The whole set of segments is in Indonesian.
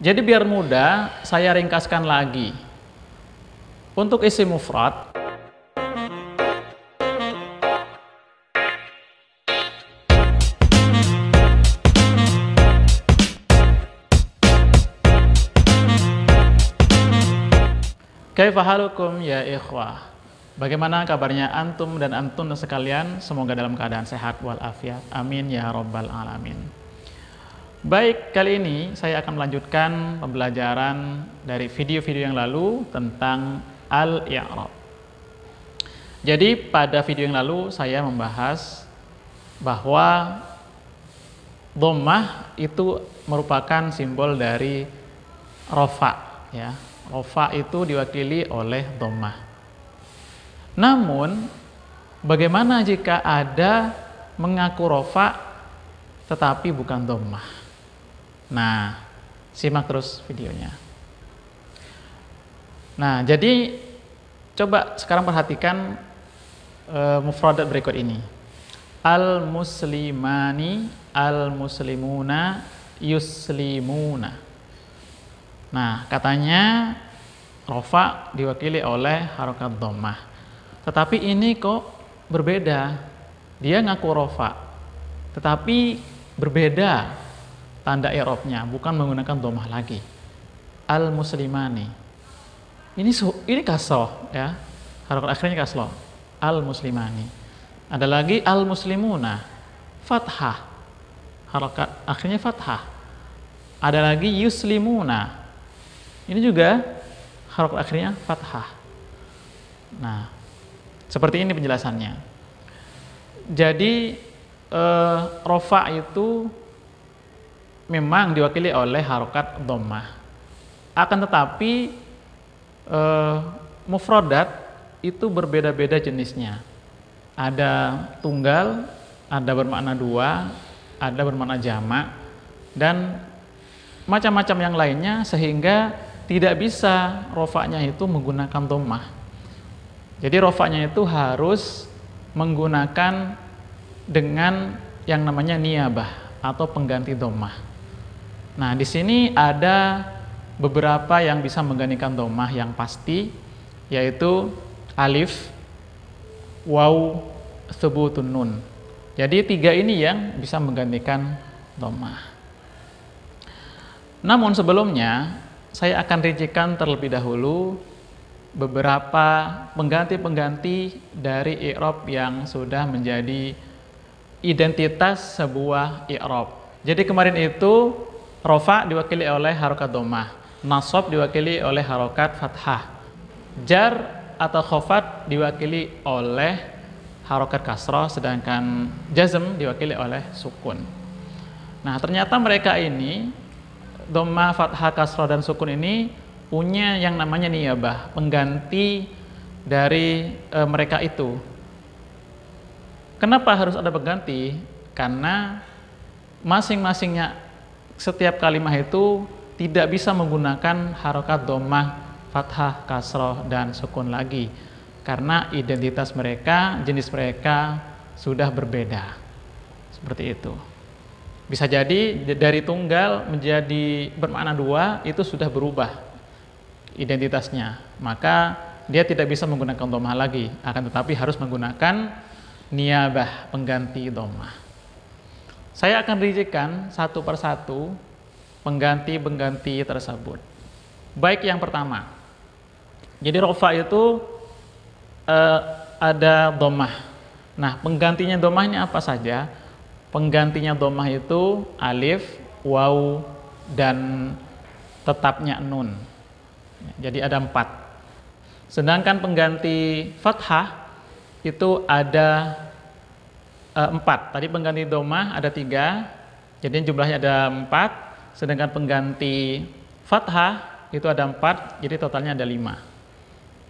Jadi biar mudah, saya ringkaskan lagi. Untuk isim mufrad, kaifa halukum ya ikhwah? Bagaimana kabarnya antum dan antun sekalian? Semoga dalam keadaan sehat walafiat. Amin ya rabbal alamin. Baik, kali ini saya akan melanjutkan pembelajaran dari video-video yang lalu tentang al-i'rab. Jadi pada video yang lalu saya membahas bahwa dhammah itu merupakan simbol dari rofa, ya. Rofa itu diwakili oleh dhammah. Namun, bagaimana jika ada mengaku rofa tetapi bukan dhammah? Nah, simak terus videonya. Nah, jadi coba sekarang perhatikan mufradat berikut ini. Al-muslimani, al-muslimuna, yuslimuna. Nah, katanya rofa diwakili oleh harokat dhammah. Tetapi ini kok berbeda. Dia ngaku rofa, tetapi berbeda tanda i'rabnya, bukan menggunakan dhammah lagi. Al-muslimani. Ini kasroh, ya. Harokat akhirnya kasroh. Al-muslimani. Ada lagi al-muslimuna, fathah. Harokat akhirnya fathah. Ada lagi yuslimuna. Ini juga harokat akhirnya fathah. Nah, seperti ini penjelasannya. Jadi rofa itu memang diwakili oleh harokat dhammah. Akan tetapi mufradat itu berbeda-beda jenisnya. Ada tunggal, ada bermakna dua, ada bermakna jamak, dan macam-macam yang lainnya, sehingga tidak bisa rofanya itu menggunakan dhammah. Jadi rofanya itu harus menggunakan dengan yang namanya niyabah atau pengganti dhammah. Nah, di sini ada beberapa yang bisa menggantikan dhammah yang pasti, yaitu alif, waw, thubutun nun. Jadi tiga ini yang bisa menggantikan dhammah. Namun sebelumnya saya akan rincikan terlebih dahulu beberapa pengganti-pengganti dari i'rab yang sudah menjadi identitas sebuah i'rab. Jadi kemarin itu rofa diwakili oleh harokat dhammah, nasab diwakili oleh harokat fathah, jar atau khafat diwakili oleh harokat kasroh, sedangkan jazm diwakili oleh sukun. Nah, ternyata mereka ini dhammah, fathah, kasroh, dan sukun ini punya yang namanya niyabah, pengganti dari mereka itu. Kenapa harus ada pengganti? Karena masing-masingnya setiap kalimat itu tidak bisa menggunakan harokat dhammah, fathah, kasroh, dan sukun lagi, karena identitas mereka, jenis mereka sudah berbeda. Seperti itu. Bisa jadi dari tunggal menjadi bermakna dua itu sudah berubah identitasnya, maka dia tidak bisa menggunakan dhammah lagi, akan tetapi harus menggunakan niyabah, pengganti dhammah. Saya akan rincikan satu persatu pengganti-pengganti tersebut. Baik, yang pertama, jadi rofa itu ada dhammah. Nah, penggantinya dhammah ini apa saja? Penggantinya dhammah itu alif, waw, dan tetapnya nun. Jadi ada 4. Sedangkan pengganti fathah itu ada 4. Tadi pengganti dhammah ada 3, jadi jumlahnya ada 4. Sedangkan pengganti fathah itu ada 4, jadi totalnya ada 5.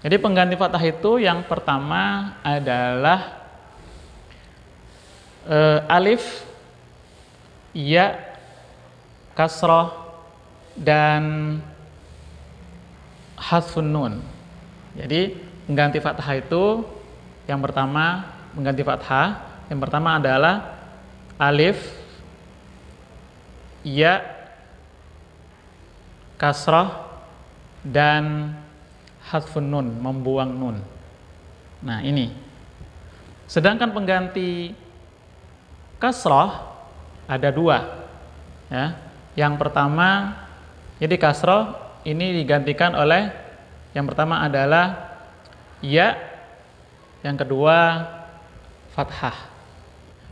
Jadi pengganti fathah itu yang pertama adalah alif, ya, kasroh, dan hadfun nun. Jadi pengganti fathah itu yang pertama, pengganti fathah yang pertama adalah alif, ya, kasrah, dan hadfun nun, membuang nun. Nah ini. Sedangkan pengganti kasrah ada dua. Ya. Yang pertama, jadi kasrah ini digantikan oleh yang pertama adalah ya, yang kedua fathah.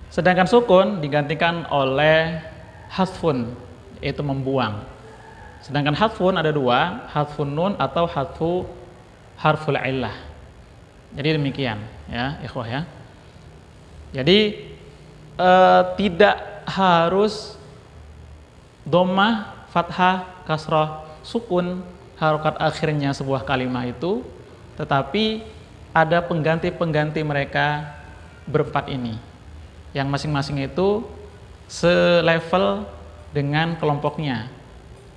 Sedangkan sukun digantikan oleh hadfun, yaitu membuang. Sedangkan hadfun ada dua, hadfun nun atau hadfu harful illah. Jadi demikian ya ikhwah ya. Jadi tidak harus dhammah, fathah, kasrah, sukun, harokat akhirnya sebuah kalimat itu, tetapi ada pengganti-pengganti mereka berempat ini, yang masing-masing itu selevel dengan kelompoknya.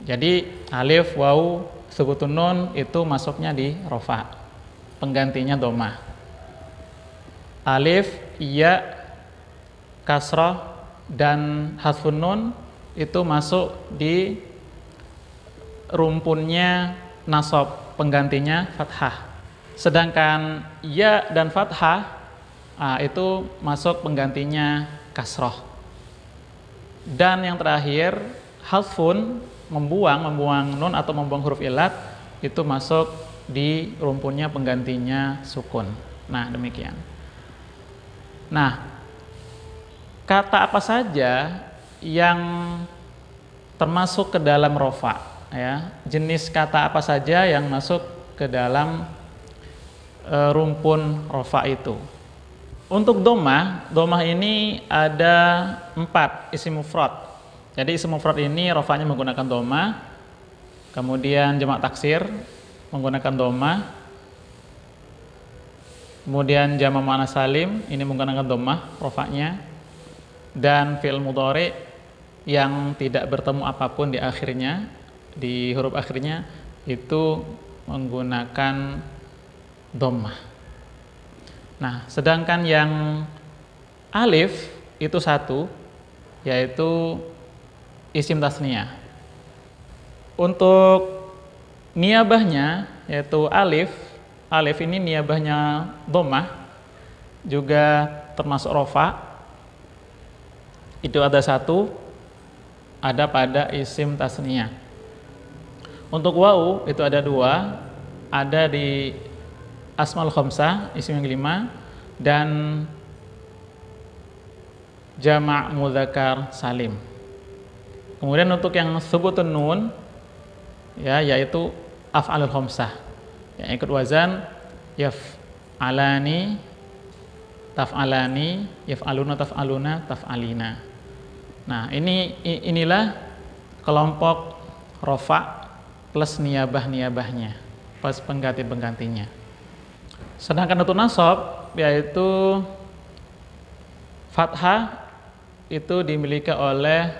Jadi alif, waw, sukun nun itu masuknya di rofa, penggantinya dhammah. Alif, ya, kasrah, dan hadfun nun itu masuk di rumpunnya nasab, penggantinya fathah. Sedangkan ya dan fathah itu masuk penggantinya kasrah. Dan yang terakhir hadfun, membuang nun atau membuang huruf ilat, itu masuk di rumpunnya penggantinya sukun. Nah demikian. Nah, kata apa saja yang termasuk ke dalam rofa, ya, jenis kata apa saja yang masuk ke dalam rumpun rofa itu. Untuk dhammah ini ada 4 isim mufrad. Jadi isim mufrad ini rofanya menggunakan dhammah, kemudian jamak taksir menggunakan dhammah, kemudian jamak muannats salim ini menggunakan dhammah rofanya, dan fi'il mudhari yang tidak bertemu apapun di akhirnya, di huruf akhirnya itu menggunakan dhammah. Nah, sedangkan yang alif itu satu, yaitu isim tasniyah. Untuk niabahnya yaitu alif ini niabahnya dhammah, juga termasuk rofa. Itu ada satu, ada pada isim tasniyah. Untuk wawu itu ada dua, ada di asmaul khamsah, isim yang 5, dan jamak mudzakkar salim. Kemudian untuk yang thubutun nun, ya, yaitu af'alul khamsah, yang ikut wazan yaf'alani, taf'alani, yaf'aluna, taf'aluna, taf'alina. Nah, inilah kelompok rofa plus niabah-niabahnya, plus pengganti-penggantinya. Sedangkan untuk nasab, yaitu fathah, itu dimiliki oleh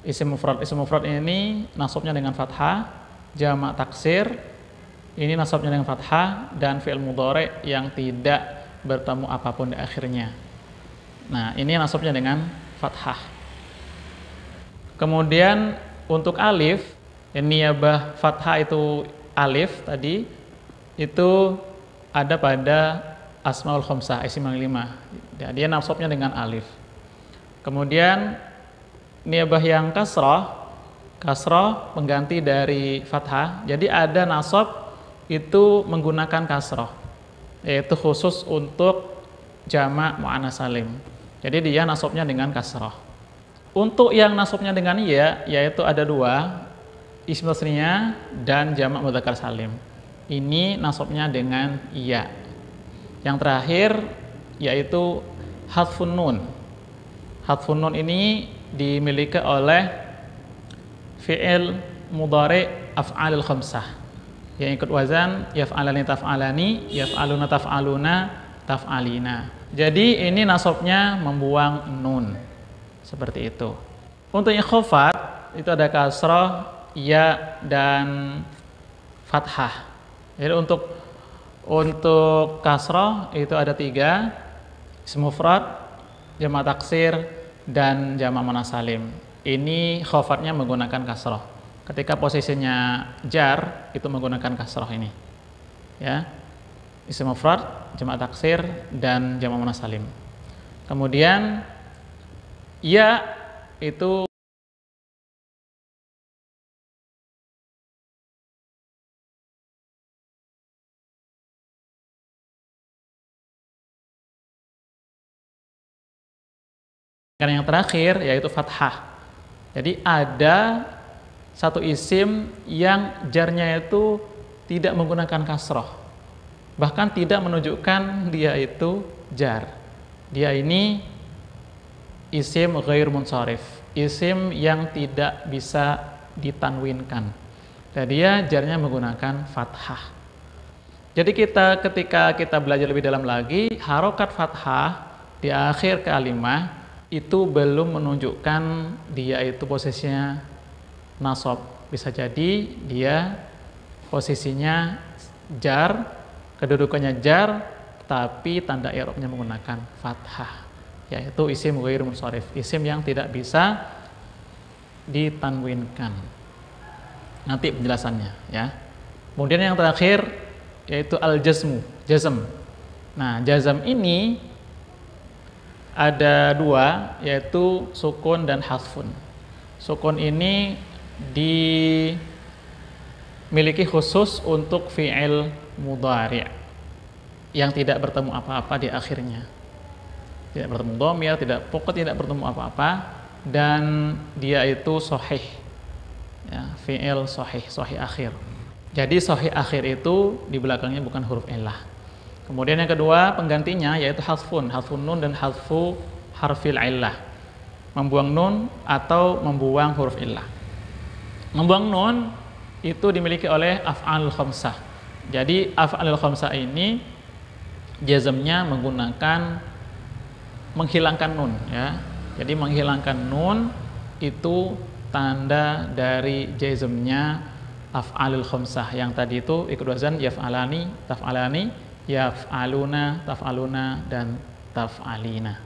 isim mufrad. Isim mufrad ini nasabnya dengan fathah, jamak taksir ini nasabnya dengan fathah, dan fi'il mudhari yang tidak bertemu apapun di akhirnya. Nah, ini nasabnya dengan fathah. Kemudian untuk alif, niabah fathah itu alif tadi, itu ada pada asmaul khamsah, isim yang 5. Ya, dia nasabnya dengan alif. Kemudian niabah yang kasrah pengganti dari fathah. Jadi ada nasab itu menggunakan kasrah, yaitu khusus untuk jamak muannats salim. Jadi dia nasabnya dengan kasrah. Untuk yang nasabnya dengan ya, yaitu ada dua, isim tasniyah dan jamak mudzakkar salim. Ini nasabnya dengan ya. Yang terakhir yaitu hadfun nun. Hadfun nun ini dimiliki oleh fi'il mudhari af'alul khamsah, yang ikut wazan yaf'alani taf'alani, yaf'aluna taf'aluna, taf'alina. Jadi ini nasabnya membuang nun, seperti itu. Untuk yang khafat itu ada kasrah, ya, dan fathah. Jadi untuk kasrah itu ada 3, isim mufrad, jamak taksir, dan jamak muannats salim. Ini khafatnya menggunakan kasrah. ketika posisinya jar itu menggunakan kasroh ini, ya, isim mufrad, jamak taksir, dan jamak muannas salim. Kemudian ya itu yang terakhir yaitu fathah. Jadi ada satu isim yang jarnya itu tidak menggunakan kasroh, bahkan tidak menunjukkan dia itu jar. Dia ini isim ghair munsharif, isim yang tidak bisa ditanwinkan, dan dia jarnya menggunakan fathah. Jadi ketika kita belajar lebih dalam lagi, harokat fathah di akhir kalimat itu belum menunjukkan dia itu posisinya nasab. Bisa jadi dia posisinya jar, kedudukannya jar, tapi tanda i'rabnya menggunakan fathah, yaitu isim ghair munsharif, isim yang tidak bisa ditanwinkan. Nanti penjelasannya, ya. Kemudian yang terakhir yaitu al-jazmu, jazm. Nah, jazm ini ada dua, yaitu sukun dan hasfun. Sukun ini dimiliki khusus untuk fi'il mudhari' yang tidak bertemu apa-apa di akhirnya. Tidak bertemu dhamir, tidak bertemu apa-apa, dan dia itu sahih. Ya, fi'il sahih, sahih akhir. Jadi sahih akhir itu di belakangnya bukan huruf illah. Kemudian yang kedua penggantinya yaitu hasfun nun dan hasfu harfil illah. Membuang nun atau membuang huruf illah. Membuang nun itu dimiliki oleh af'alul khamsah. Jadi af'alul khamsah ini jazmnya menggunakan menghilangkan nun, ya. Jadi menghilangkan nun itu tanda dari jazmnya af'alul khamsah. Yang tadi itu ikut wazan yaf'alani, taf'alani, yaf'aluna, taf'aluna, dan taf'alina.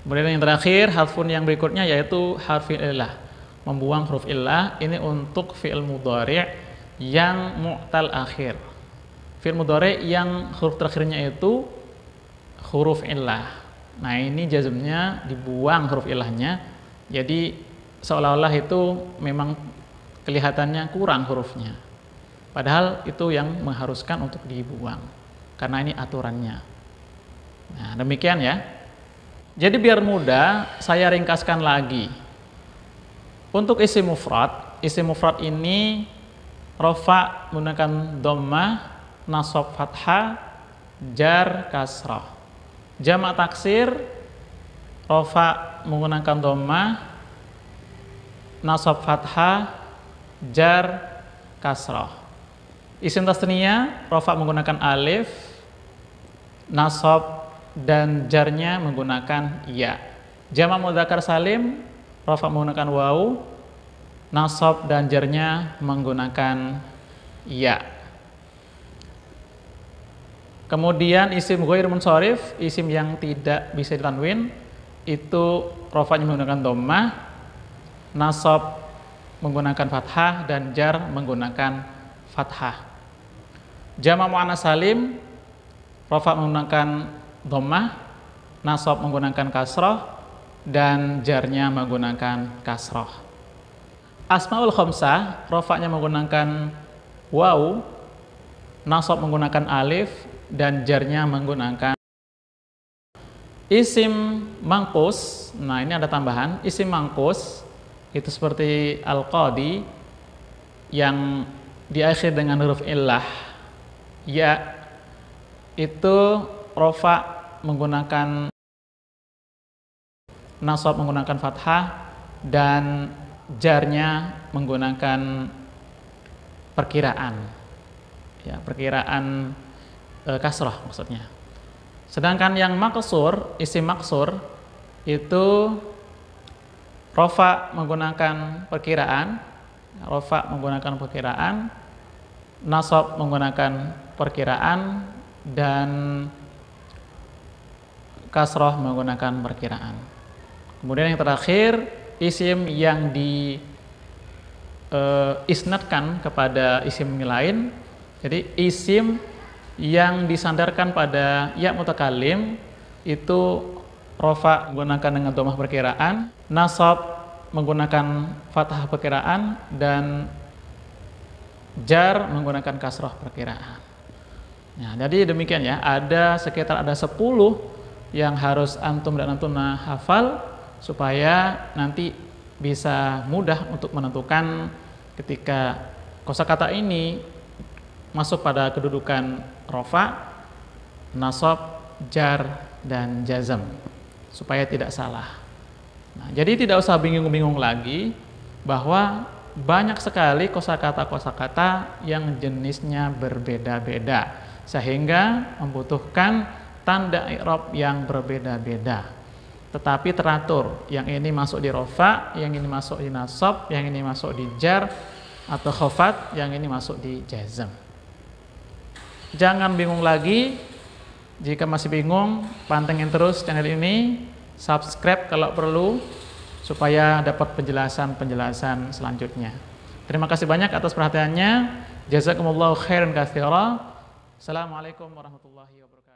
Kemudian yang terakhir, harfun yang berikutnya yaitu harfil illah. Membuang huruf illah ini untuk fi'il mudhari' yang mu'tal akhir. Fi'il mudhari' yang huruf terakhirnya itu huruf illah. Nah, ini jazmnya dibuang huruf illahnya. Jadi seolah-olah itu memang kelihatannya kurang hurufnya. Padahal itu yang mengharuskan untuk dibuang, karena ini aturannya. Nah, demikian ya. Jadi biar mudah, saya ringkaskan lagi. Untuk isim mufrad ini rafa menggunakan dhammah, nasab fathah, jar kasrah. Jamak taksir rafa menggunakan dhammah, nasab fathah, jar kasrah. Isim tasniyah rafa menggunakan alif, nasab dan jarnya menggunakan ya. Jamak mudzakkar salim rafa menggunakan waw, nasab dan jarnya menggunakan ya. Kemudian isim ghair munsharif, isim yang tidak bisa ditanwin, itu rafanya menggunakan dhammah, nasab menggunakan fathah, dan jar menggunakan fathah. Jamak muannas salim rafa menggunakan dhammah, nasab menggunakan kasrah, dan jarnya menggunakan kasrah. Asmaul khamsah rafanya menggunakan waw, nasab menggunakan alif, dan jarnya menggunakan. Isim mangkus, nah ini ada tambahan, isim mangkus itu seperti al-qadi yang diakhir dengan huruf illah ya, itu rafa menggunakan nasab menggunakan fathah, dan jarnya menggunakan perkiraan, ya, perkiraan kasrah maksudnya. Sedangkan yang maksur, isim maksur itu rafa menggunakan perkiraan, nasab menggunakan perkiraan, dan kasrah menggunakan perkiraan. Kemudian yang terakhir, isim yang isnadkan kepada isim lain. Jadi isim yang disandarkan pada ya mutakallim itu rofa menggunakan dengan dhammah perkiraan, nasab menggunakan fathah perkiraan, dan jar menggunakan kasroh perkiraan. Nah, jadi demikian ya, ada 10 yang harus antum dan antuna hafal supaya nanti bisa mudah untuk menentukan ketika kosakata ini masuk pada kedudukan rofa, nasab, jar, dan jazm supaya tidak salah. Nah, jadi tidak usah bingung-bingung lagi bahwa banyak sekali kosakata-kosakata yang jenisnya berbeda-beda sehingga membutuhkan tanda i'rab yang berbeda-beda. Tetapi teratur, yang ini masuk di rofa, yang ini masuk di nasab, yang ini masuk di jar atau khafat, yang ini masuk di jazm. Jangan bingung lagi. Jika masih bingung, pantengin terus channel ini, subscribe kalau perlu supaya dapat penjelasan-penjelasan selanjutnya. Terima kasih banyak atas perhatiannya. Jazakumullahu khairan katsira. Assalamualaikum warahmatullahi wabarakatuh.